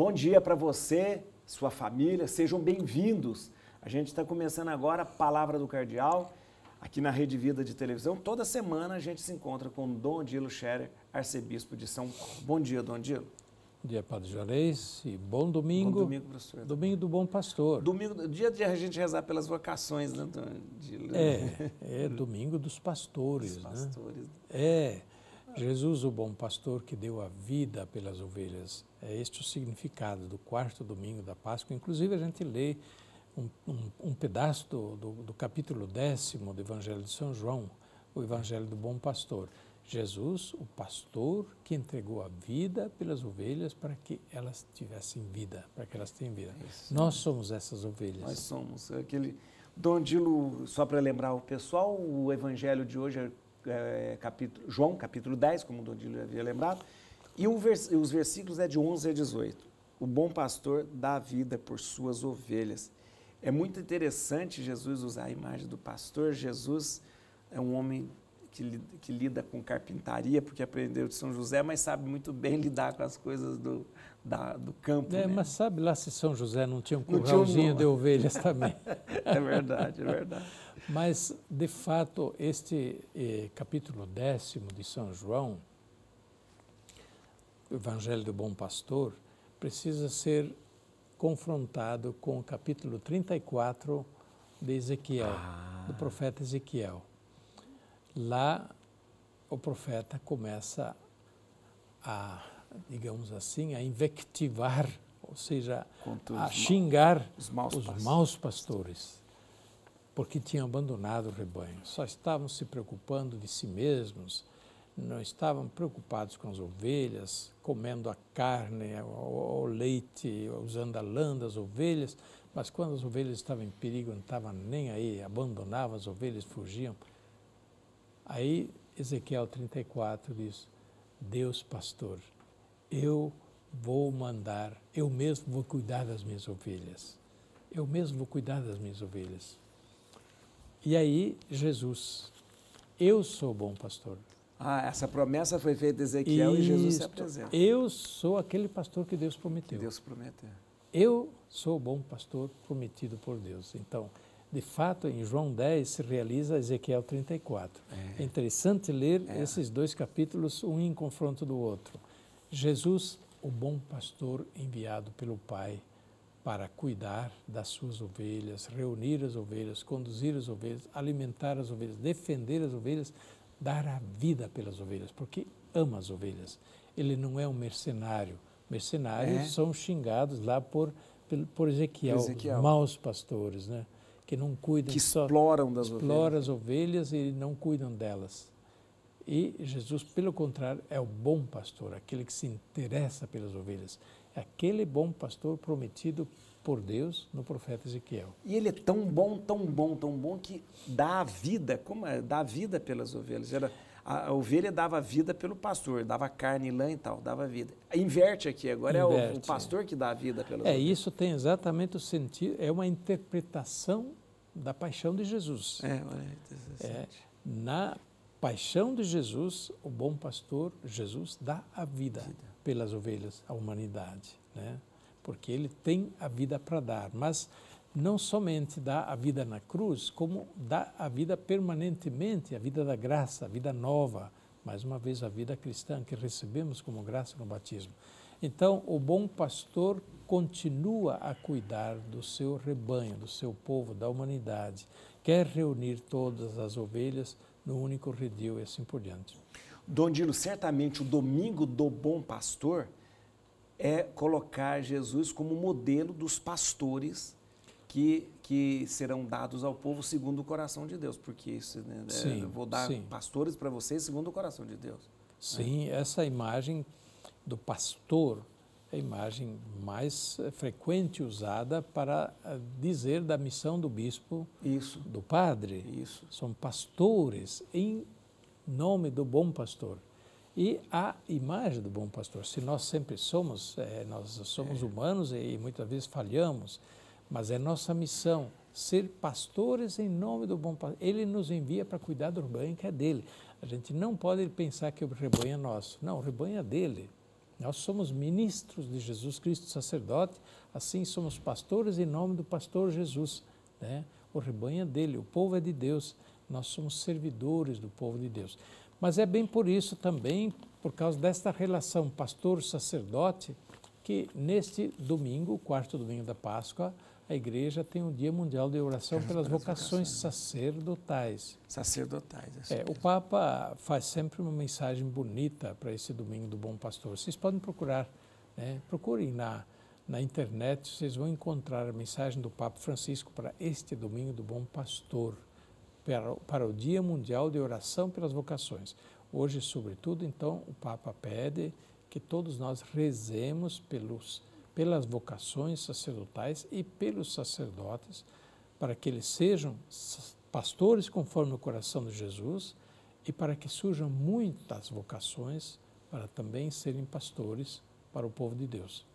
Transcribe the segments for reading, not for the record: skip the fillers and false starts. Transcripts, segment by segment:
bom dia para você, sua família, sejam bem-vindos. A gente está começando agora a Palavra do Cardeal, aqui na Rede Vida de Televisão. Toda semana a gente se encontra com Dom Odilo Scherer, arcebispo de São Paulo. Bom dia, Dom Odilo. Bom dia, Padre Juarez, e bom domingo. Bom domingo, professor. Domingo do Bom Pastor. Domingo, dia de a gente rezar pelas vocações, né, Dom Odilo? É domingo dos pastores, Dos pastores. né? Jesus, o bom pastor que deu a vida pelas ovelhas. É este o significado do quarto domingo da Páscoa. Inclusive, a gente lê um pedaço do capítulo 10º do Evangelho de São João, o Evangelho do Bom Pastor. Jesus, o pastor que entregou a vida pelas ovelhas para que elas tivessem vida, para que elas tenham vida. Isso. Nós somos essas ovelhas. Nós somos. Dom Odilo, só para lembrar o pessoal, o Evangelho de hoje é João, capítulo 10, como o Dom Odilo havia lembrado, e os versículos é de 11 a 18. O bom pastor dá a vida por suas ovelhas. É muito interessante Jesus usar a imagem do pastor. Jesus é um homem que lida com carpintaria, porque aprendeu de São José, mas sabe muito bem lidar com as coisas do campo. Né? Mas sabe lá se São José não tinha um curralzinho de ovelhas também? É verdade, é verdade. Mas, de fato, este capítulo 10º de São João, o Evangelho do Bom Pastor, precisa ser confrontado com o capítulo 34 de Ezequiel, do profeta Ezequiel. Lá, o profeta começa a, digamos assim, a invectivar, ou seja, a xingar os maus pastores, porque tinham abandonado o rebanho. Só estavam se preocupando de si mesmos, não estavam preocupados com as ovelhas, comendo a carne, o leite, usando a lã das ovelhas, mas quando as ovelhas estavam em perigo, não estavam nem aí, abandonavam as ovelhas, fugiam. Aí Ezequiel 34 diz, Deus pastor, eu vou mandar, eu mesmo vou cuidar das minhas ovelhas. Eu mesmo vou cuidar das minhas ovelhas. E aí Jesus, eu sou o bom pastor. Essa promessa foi feita a Ezequiel e Jesus se apresenta. Eu sou aquele pastor que Deus prometeu. Que Deus prometeu. Eu sou o bom pastor prometido por Deus. Então, de fato, em João 10 se realiza Ezequiel 34. É interessante ler esses dois capítulos, um em confronto do outro. Jesus, o bom pastor enviado pelo Pai para cuidar das suas ovelhas, reunir as ovelhas, conduzir as ovelhas, alimentar as ovelhas, defender as ovelhas, dar a vida pelas ovelhas, porque ama as ovelhas. Ele não é um mercenário. Mercenários são xingados lá por Ezequiel, os maus pastores, né? Que não cuidam, que exploram as ovelhas e não cuidam delas. E Jesus, pelo contrário, é o bom pastor, aquele que se interessa pelas ovelhas. É aquele bom pastor prometido por Deus no profeta Ezequiel. E ele é tão bom, tão bom, tão bom que dá a vida, dá a vida pelas ovelhas. A ovelha dava vida pelo pastor, dava carne, lã e tal, dava vida. Inverte aqui, agora é o pastor que dá a vida pelas ovelhas. Isso tem exatamente o sentido, é uma interpretação da paixão de Jesus. Na paixão de Jesus, o bom pastor, Jesus, dá a vida pelas ovelhas, à humanidade, né? Porque ele tem a vida para dar, mas não somente dá a vida na cruz, como dá a vida permanentemente, a vida da graça, a vida nova, mais uma vez a vida cristã que recebemos como graça no batismo. Então, o bom pastor continua a cuidar do seu rebanho, do seu povo, da humanidade, quer reunir todas as ovelhas no único redil e assim por diante. Dom Odilo, certamente o domingo do bom pastor é colocar Jesus como modelo dos pastores que serão dados ao povo segundo o coração de Deus, porque isso, né, eu vou dar pastores para vocês segundo o coração de Deus. Sim, essa imagem do pastor é a imagem mais frequente usada para dizer da missão do bispo, do padre. Isso. São pastores em nome do bom pastor. E a imagem do bom pastor, se nós sempre somos, nós somos humanos e muitas vezes falhamos, mas é nossa missão ser pastores em nome do bom pastor. Ele nos envia para cuidar do rebanho que é dele. A gente não pode pensar que o rebanho é nosso. Não, o rebanho é dele. Nós somos ministros de Jesus Cristo, sacerdote, assim somos pastores em nome do pastor Jesus, né? O rebanho é dele, o povo é de Deus, nós somos servidores do povo de Deus. Mas é bem por isso também, por causa desta relação pastor-sacerdote, que neste domingo, o quarto domingo da Páscoa, a igreja tem um Dia Mundial de Oração pelas vocações sacerdotais. Sacerdotais, o Papa faz sempre uma mensagem bonita para esse Domingo do Bom Pastor. Vocês podem procurar, né? Procurem na internet, vocês vão encontrar a mensagem do Papa Francisco para este Domingo do Bom Pastor, para o Dia Mundial de Oração pelas Vocações. Hoje, sobretudo, então, o Papa pede que todos nós rezemos pelas vocações sacerdotais e pelos sacerdotes, para que eles sejam pastores conforme o coração de Jesus e para que surjam muitas vocações para também serem pastores para o povo de Deus.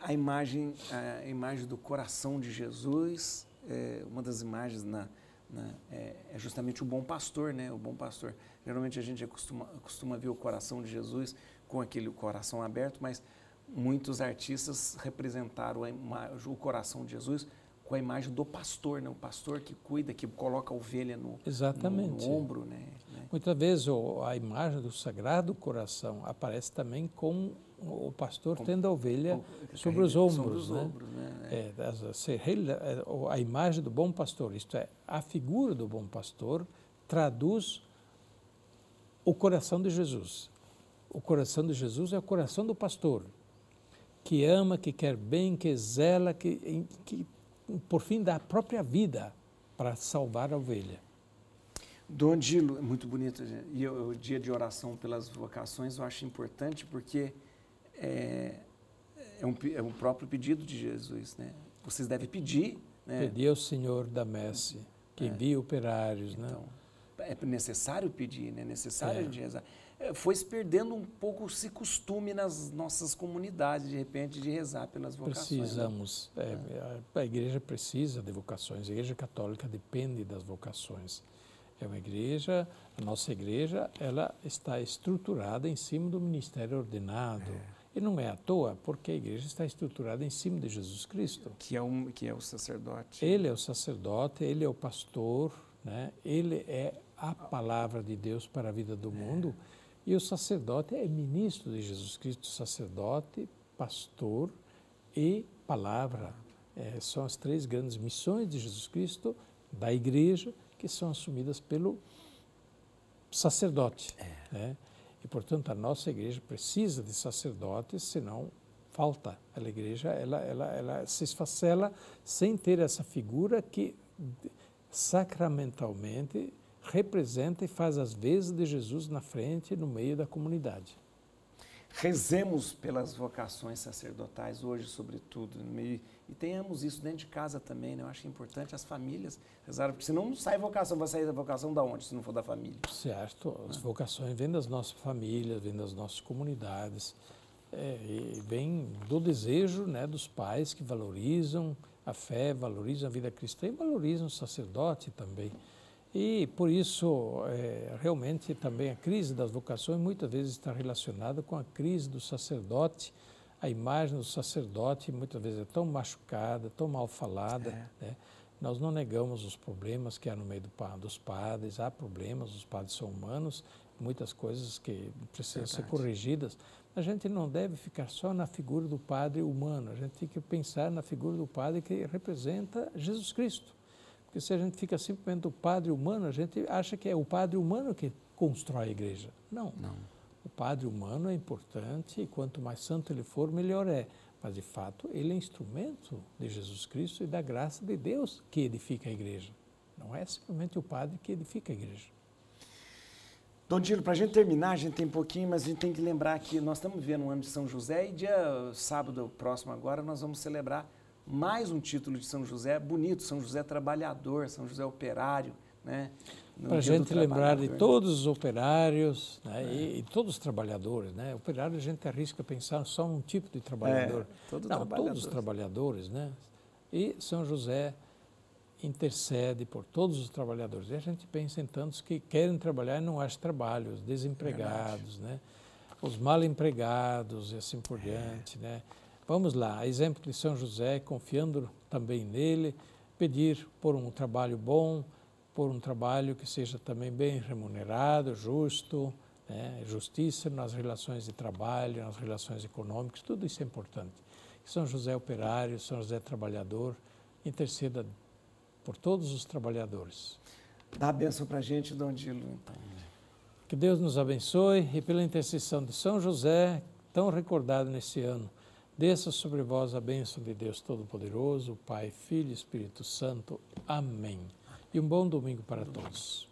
A imagem do coração de Jesus, uma das imagens é justamente o bom pastor, né? O bom pastor. Geralmente a gente costuma ver o coração de Jesus com aquele coração aberto, mas muitos artistas representaram o coração de Jesus com a imagem do pastor, né? O pastor que cuida, que coloca a ovelha no ombro, né? Muitas vezes a imagem do Sagrado Coração aparece também com o pastor tendo a ovelha sobre os ombros, né? A imagem do bom pastor, isto é, a figura do bom pastor traduz o coração de Jesus. O coração de Jesus é o coração do pastor, que ama, que quer bem, que zela, que por fim dá a própria vida para salvar a ovelha. Dom Dilo, é muito bonito, e o dia de oração pelas vocações eu acho importante porque é um próprio pedido de Jesus, né? Vocês devem pedir, né? Pedir ao Senhor da messe, que envie operários, então, né? É necessário pedir, né? É necessário a gente rezar. Foi se perdendo um pouco esse costume nas nossas comunidades, de repente, de rezar pelas vocações. Precisamos, a igreja precisa de vocações, a igreja católica depende das vocações. A nossa igreja, ela está estruturada em cima do ministério ordenado. E não é à toa, porque a igreja está estruturada em cima de Jesus Cristo. Que é o sacerdote. Ele é o sacerdote, ele é o pastor, né? Ele é a palavra de Deus para a vida do mundo. E o sacerdote é ministro de Jesus Cristo, sacerdote, pastor e palavra. São as três grandes missões de Jesus Cristo, da igreja, que são assumidas pelo sacerdote. Né? E, portanto, a nossa igreja precisa de sacerdotes, senão falta. A igreja ela se esfacela sem ter essa figura que sacramentalmente representa e faz as vezes de Jesus na frente, no meio da comunidade. Rezemos pelas vocações sacerdotais hoje, sobretudo, e tenhamos isso dentro de casa também, né? Eu acho importante as famílias rezarem, porque senão não sai vocação, vai sair da vocação da onde, se não for da família? Certo, as vocações vêm das nossas famílias, vêm das nossas comunidades, e vêm do desejo, né, dos pais que valorizam a fé, valorizam a vida cristã e valorizam o sacerdote também. E, por isso, realmente também a crise das vocações muitas vezes está relacionada com a crise do sacerdote. A imagem do sacerdote muitas vezes é tão machucada, tão mal falada. Né? Nós não negamos os problemas que há no meio dos padres, há problemas, os padres são humanos, muitas coisas que precisam ser corrigidas. A gente não deve ficar só na figura do padre humano, a gente tem que pensar na figura do padre que representa Jesus Cristo. Porque se a gente fica simplesmente o padre humano, a gente acha que é o padre humano que constrói a igreja. Não. O padre humano é importante e quanto mais santo ele for, melhor é. Mas, de fato, ele é instrumento de Jesus Cristo e da graça de Deus que edifica a igreja. Não é simplesmente o padre que edifica a igreja. Dom Dilo, para a gente terminar, a gente tem pouquinho, mas a gente tem que lembrar que nós estamos vivendo um ano de São José e sábado próximo agora, nós vamos celebrar mais um título de São José bonito, São José trabalhador, São José operário, né? Para a gente lembrar de todos os operários, né? E todos os trabalhadores, né? Operário a gente arrisca pensar só num tipo de trabalhador. Todos os trabalhadores, né? E São José intercede por todos os trabalhadores. E a gente pensa em tantos que querem trabalhar e não acham trabalho, os desempregados, né? os mal empregados e assim por diante, né? Vamos lá, exemplo de São José, confiando também nele, pedir por um trabalho bom, por um trabalho que seja também bem remunerado, justo, né? Justiça nas relações de trabalho, nas relações econômicas, tudo isso é importante. São José operário, São José trabalhador, interceda por todos os trabalhadores. Dá a bênção para a gente, Dom Dilo, então. Que Deus nos abençoe e pela intercessão de São José, tão recordado nesse ano, desça sobre vós a bênção de Deus Todo-Poderoso, Pai, Filho e Espírito Santo. Amém. E um bom domingo para todos.